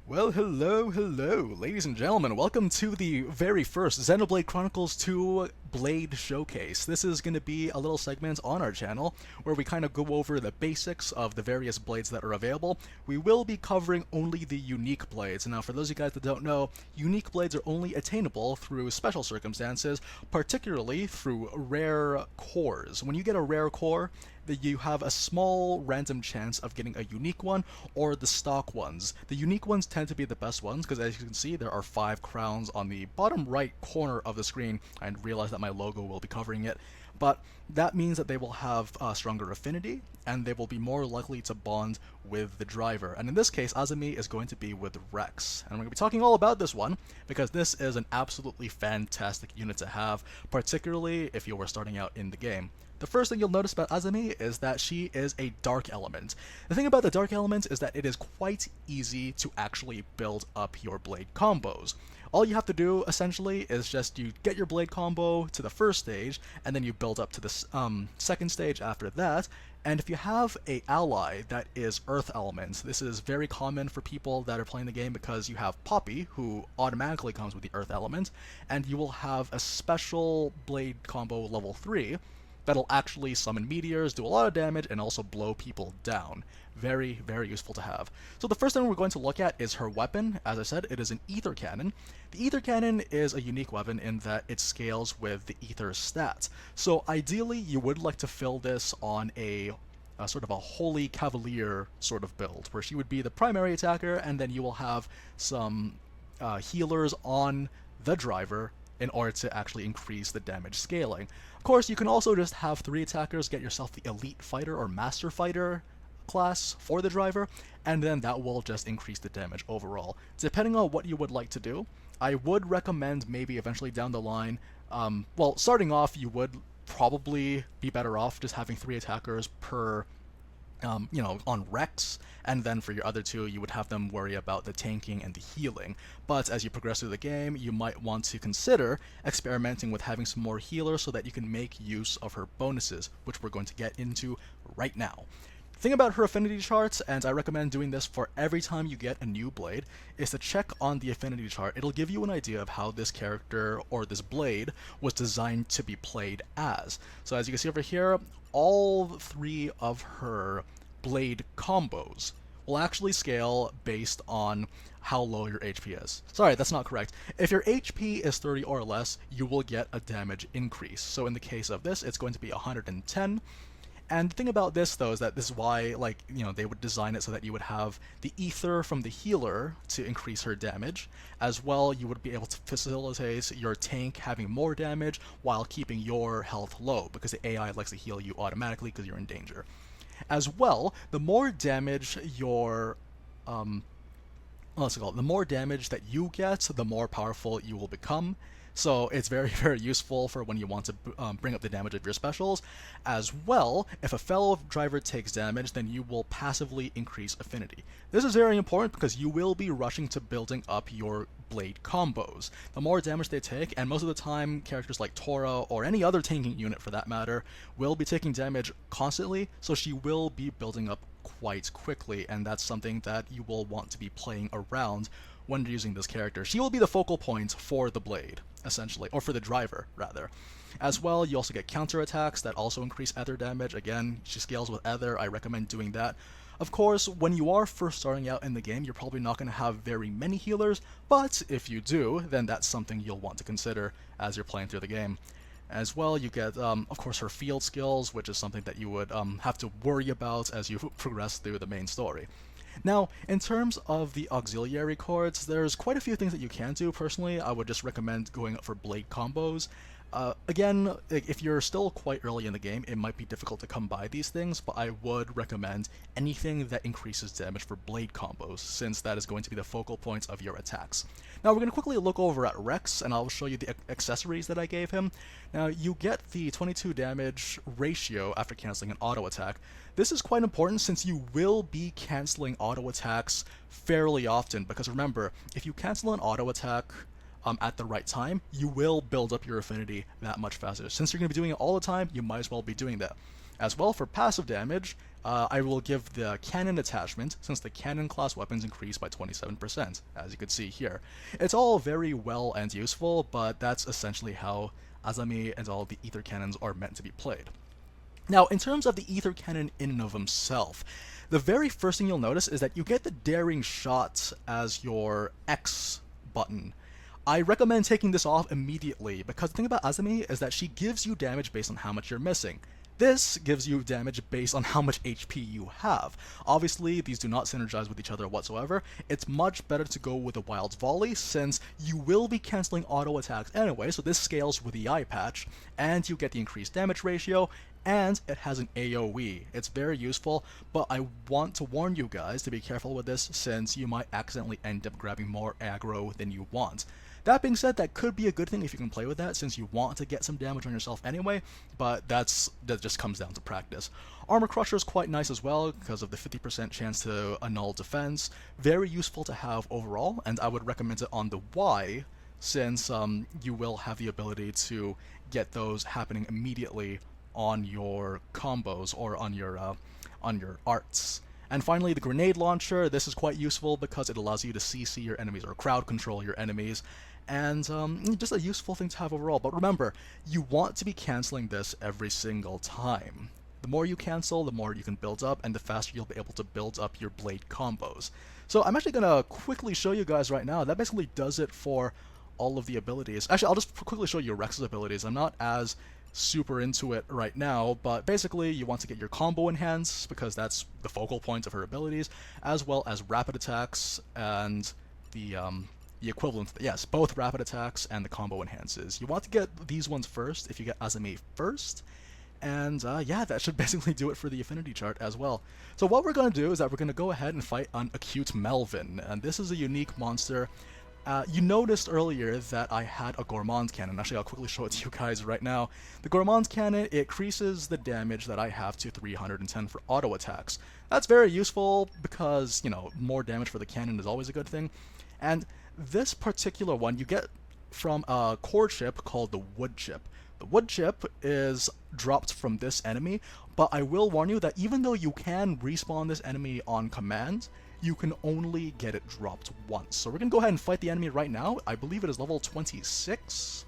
Well, hello, ladies and gentlemen. Welcome to the very first Xenoblade Chronicles 2 Blade Showcase. This is going to be a little segment on our channel where we kind of go over the basics of the various blades that are available. We will be covering only the unique blades. Now, for those of you guys that don't know, unique blades are only attainable through special circumstances, particularly through rare cores. When you get a rare core, that you have a small random chance of getting a unique one or the stock ones. The unique ones tend to be the best ones because, as you can see, there are 5 crowns on the bottom right corner of the screen. I realize that my logo will be covering it, but that means that they will have stronger affinity and they will be more likely to bond with the driver. And in this case, Azami is going to be with Rex. And I'm going to be talking all about this one because this is an absolutely fantastic unit to have, particularly if you were starting out in the game. The first thing you'll notice about Azami is that she is a dark element. The thing about the dark element is that it is quite easy to actually build up your blade combos. All you have to do, essentially, is just you get your blade combo to the first stage, and then you build up to the second stage after that. And if you have a ally that is Earth Element, this is very common for people that are playing the game because you have Poppy, who automatically comes with the Earth Element, and you will have a special blade combo level 3 that'll actually summon meteors, do a lot of damage, and also blow people down. Very, very useful to have. So the first thing we're going to look at is her weapon. As I said, it is an ether cannon. The ether cannon is a unique weapon in that it scales with the ether stats. So ideally, you would like to fill this on a sort of a holy cavalier sort of build, where she would be the primary attacker, and then you will have some healers on the driver in order to actually increase the damage scaling. Of course, you can also just have 3 attackers, get yourself the Elite Fighter or Master Fighter class for the driver, and then that will just increase the damage overall. Depending on what you would like to do, I would recommend maybe eventually down the line, well, starting off, you would probably be better off just having 3 attackers per on Rex, and then for your other 2, you would have them worry about the tanking and the healing. But as you progress through the game, you might want to consider experimenting with having some more healers so that you can make use of her bonuses, which we're going to get into right now. The thing about her affinity charts, and I recommend doing this for every time you get a new blade, is to check on the affinity chart. It'll give you an idea of how this character or this blade was designed to be played as. So as you can see over here, all 3 of her blade combos will actually scale based on how low your HP is. Sorry, that's not correct. If your HP is 30 or less, you will get a damage increase. So in the case of this, it's going to be 110. And the thing about this, though, is that this is why, they would design it so that you would have the ether from the healer to increase her damage. As well, you would be able to facilitate your tank having more damage while keeping your health low, because the AI likes to heal you automatically because you're in danger. As well, the more damage your the more damage that you get, the more powerful you will become. So it's very, very useful for when you want to bring up the damage of your specials. As well, if a fellow driver takes damage, then you will passively increase affinity. This is very important because you will be rushing to building up your blade combos. The more damage they take, and most of the time characters like Tora or any other tanking unit for that matter will be taking damage constantly, so she will be building up quite quickly, and that's something that you will want to be playing around when using this character. She will be the focal point for the blade, essentially, or for the driver, rather. As well, you also get counterattacks that also increase ether damage. Again, she scales with ether. I recommend doing that. Of course, when you are first starting out in the game, you're probably not going to have very many healers, but if you do, then that's something you'll want to consider as you're playing through the game. As well, you get, of course, her field skills, which is something that you would have to worry about as you progress through the main story. Now, in terms of the auxiliary chords, there's quite a few things that you can do. Personally, I would just recommend going for blade combos. Again, if you're still quite early in the game, it might be difficult to come by these things, but I would recommend anything that increases damage for blade combos, since that is going to be the focal point of your attacks. Now, we're going to quickly look over at Rex, and I'll show you the accessories that I gave him. Now, you get the 22 damage ratio after canceling an auto attack. This is quite important since you will be canceling auto attacks fairly often, because remember, if you cancel an auto attack at the right time, you will build up your affinity that much faster. Since you're going to be doing it all the time, you might as well be doing that. As well, for passive damage, I will give the cannon attachment, since the cannon class weapons increase by 27%, as you can see here. It's all very well and useful, but that's essentially how Azami and all the ether cannons are meant to be played. Now, in terms of the ether cannon in and of himself, the very first thing you'll notice is that you get the daring shot as your X button. I recommend taking this off immediately, because the thing about Azami is that she gives you damage based on how much you're missing. This gives you damage based on how much HP you have. Obviously, these do not synergize with each other whatsoever. It's much better to go with a Wild's Volley, since you will be canceling auto attacks anyway, so this scales with the eye patch, and you get the increased damage ratio, and it has an AoE. It's very useful, but I want to warn you guys to be careful with this, since you might accidentally end up grabbing more aggro than you want. That being said, that could be a good thing if you can play with that, since you want to get some damage on yourself anyway, but that just comes down to practice. Armor Crusher is quite nice as well, because of the 50% chance to annul defense. Very useful to have overall, and I would recommend it on the Y, since you will have the ability to get those happening immediately on your combos or on your arts. And finally, the grenade launcher. This is quite useful because it allows you to CC your enemies or crowd control your enemies, and just a useful thing to have overall. But remember, you want to be canceling this every single time. The more you cancel, the more you can build up, and the faster you'll be able to build up your blade combos. So I'm actually going to quickly show you guys right now. That basically does it for all of the abilities. Actually, I'll just quickly show you Rex's abilities. I'm not as super into it right now, but basically you want to get your combo enhance, because that's the focal point of her abilities, as well as rapid attacks and the equivalent. Yes, both rapid attacks and the combo enhances. You want to get these ones first if you get Azami first, and yeah, that should basically do it for the affinity chart as well. So what we're going to do is that we're going to go ahead and fight on Acute Melvin, and this is a unique monster. You noticed earlier that I had a Gourmand Cannon. Actually, I'll quickly show it to you guys right now. The Gourmand Cannon, it increases the damage that I have to 310 for auto attacks. That's very useful because, you know, more damage for the cannon is always a good thing. And this particular one you get from a core chip called the Wood Chip. The Wood Chip is dropped from this enemy, but I will warn you that even though you can respawn this enemy on command, you can only get it dropped once. So we're going to go ahead and fight the enemy right now. I believe it is level 26.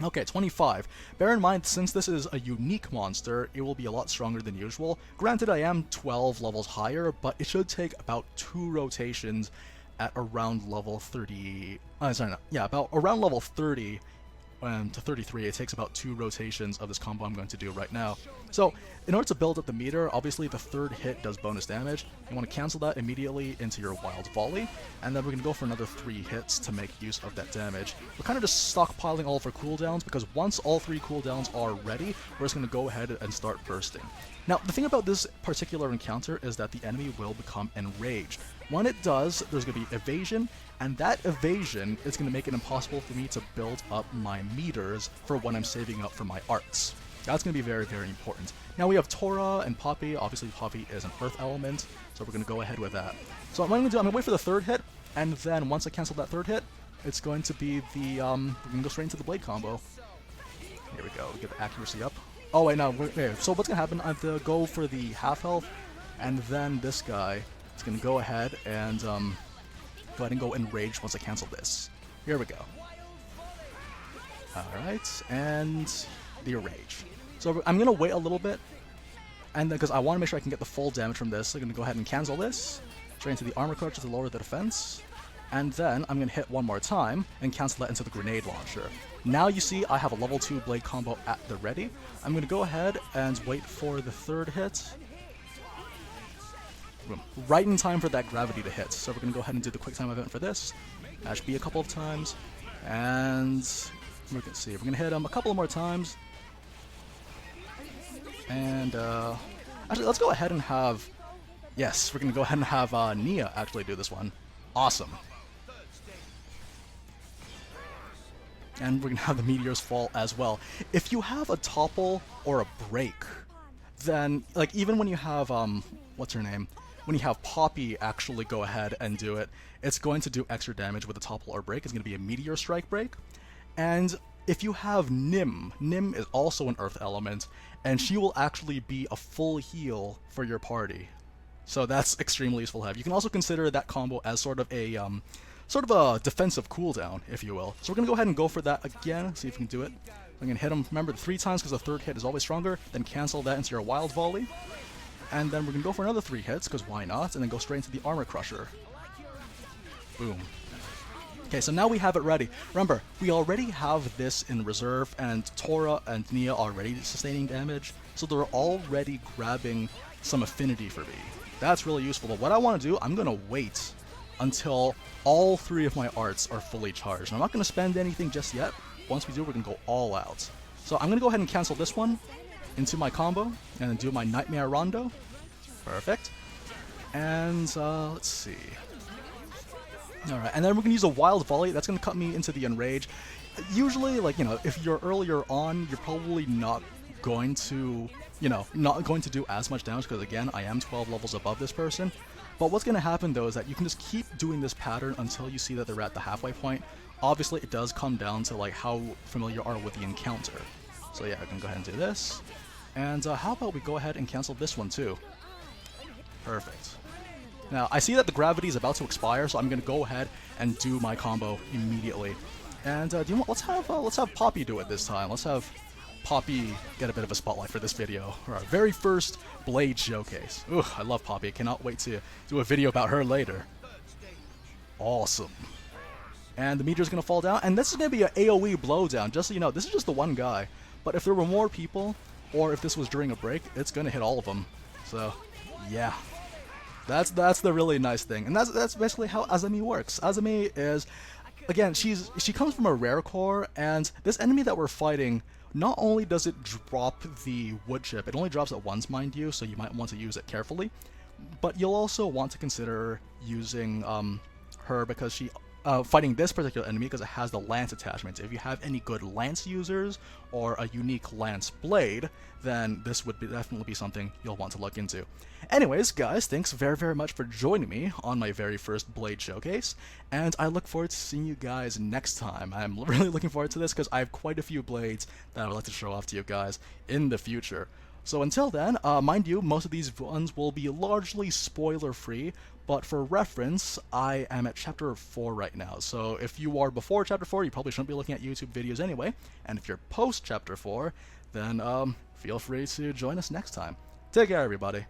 Okay, 25. Bear in mind, since this is a unique monster, it will be a lot stronger than usual. Granted, I am 12 levels higher, but it should take about 2 rotations at around level 30... about around level 30 to 33, it takes about 2 rotations of this combo I'm going to do right now. So, in order to build up the meter, obviously the third hit does bonus damage. You want to cancel that immediately into your Wild Volley, and then we're going to go for another 3 hits to make use of that damage. We're kind of just stockpiling all of our cooldowns, because once all 3 cooldowns are ready, we're just going to go ahead and start bursting. Now, the thing about this particular encounter is that the enemy will become enraged. When it does, there's going to be evasion, and that evasion is going to make it impossible for me to build up my meters for when I'm saving up for my arts. That's going to be very, very important. Now we have Tora and Poppy. Obviously Poppy is an earth element, so we're going to go ahead with that. So what I'm going to do, I'm going to wait for the third hit, and then once I cancel that third hit, it's going to be the, we're going to go straight into the blade combo. Here we go, get the accuracy up. Oh wait, no, wait, so what's going to happen, I have to go for the half health, and then this guy is going to go ahead and, go enraged once I cancel this. Here we go. Alright, and the rage. So I'm going to wait a little bit, and because I want to make sure I can get the full damage from this, so I'm going to go ahead and cancel this, straight into the armor crutch to lower the defense, and then I'm going to hit one more time and cancel that into the grenade launcher. Now you see I have a level 2 blade combo at the ready. I'm going to go ahead and wait for the third hit. Right in time for that gravity to hit. So we're going to go ahead and do the quick time event for this. That should be a couple of times. And we can see, we're going to hit him a couple more times. And actually, let's go ahead and have... Yes, we're going to go ahead and have Nia actually do this one. Awesome. And we're going to have the meteors fall as well. If you have a topple or a break, then, like, even when you have, what's her name? When you have Poppy actually go ahead and do it, it's going to do extra damage with a topple or break. It's going to be a meteor strike break. And if you have Nim is also an earth element, and she will actually be a full heal for your party. So that's extremely useful to have. You can also consider that combo as sort of a defensive cooldown, if you will. So we're gonna go ahead and go for that again, see if we can do it. I'm gonna hit him, remember, 3 times because the third hit is always stronger, then cancel that into your wild volley. And then we're gonna go for another 3 hits, because why not? And then go straight into the armor crusher. Boom. Okay, so now we have it ready. Remember, we already have this in reserve, and Tora and Nia are already sustaining damage, so they're already grabbing some affinity for me. That's really useful, but what I want to do, I'm gonna wait until all 3 of my arts are fully charged. And I'm not gonna spend anything just yet. Once we do, we're gonna go all out. So I'm gonna go ahead and cancel this one into my combo, and then do my Nightmare Rondo. Perfect. And let's see. Alright, and then we're going to use a Wild Volley. That's going to cut me into the Enrage. Usually, like, you know, if you're earlier on, you're probably not going to, not going to do as much damage, because again, I am 12 levels above this person. But what's going to happen, though, is that you can just keep doing this pattern until you see that they're at the halfway point. Obviously, it does come down to, like, how familiar you are with the encounter. So yeah, I can go ahead and do this. And how about we go ahead and cancel this one, too? Perfect. Now, I see that the gravity is about to expire, so I'm going to go ahead and do my combo immediately. And do you know what? Let's have Poppy do it this time. Let's have Poppy get a bit of a spotlight for this video. For our very first Blade showcase. Ooh, I love Poppy. I cannot wait to do a video about her later. Awesome. And the meteor's going to fall down, and this is going to be an AoE blowdown. Just so you know, this is just the one guy. But if there were more people, or if this was during a break, it's going to hit all of them. So, yeah. That's the really nice thing, and that's basically how Azami works. Azami is, again, she comes from a rare core, and this enemy that we're fighting, not only does it drop the wood chip, it only drops it once, mind you, so you might want to use it carefully, but you'll also want to consider using her because she fighting this particular enemy because it has the lance attachment. If you have any good lance users or a unique lance blade, then this would definitely be something you'll want to look into. Anyways, guys, thanks very, very much for joining me on my very first Blade showcase, and I look forward to seeing you guys next time. I'm really looking forward to this because I have quite a few blades that I would like to show off to you guys in the future. So until then, mind you, most of these ones will be largely spoiler-free, but for reference, I am at Chapter 4 right now. So if you are before Chapter 4, you probably shouldn't be looking at YouTube videos anyway, and if you're post Chapter 4, then feel free to join us next time. Take care, everybody.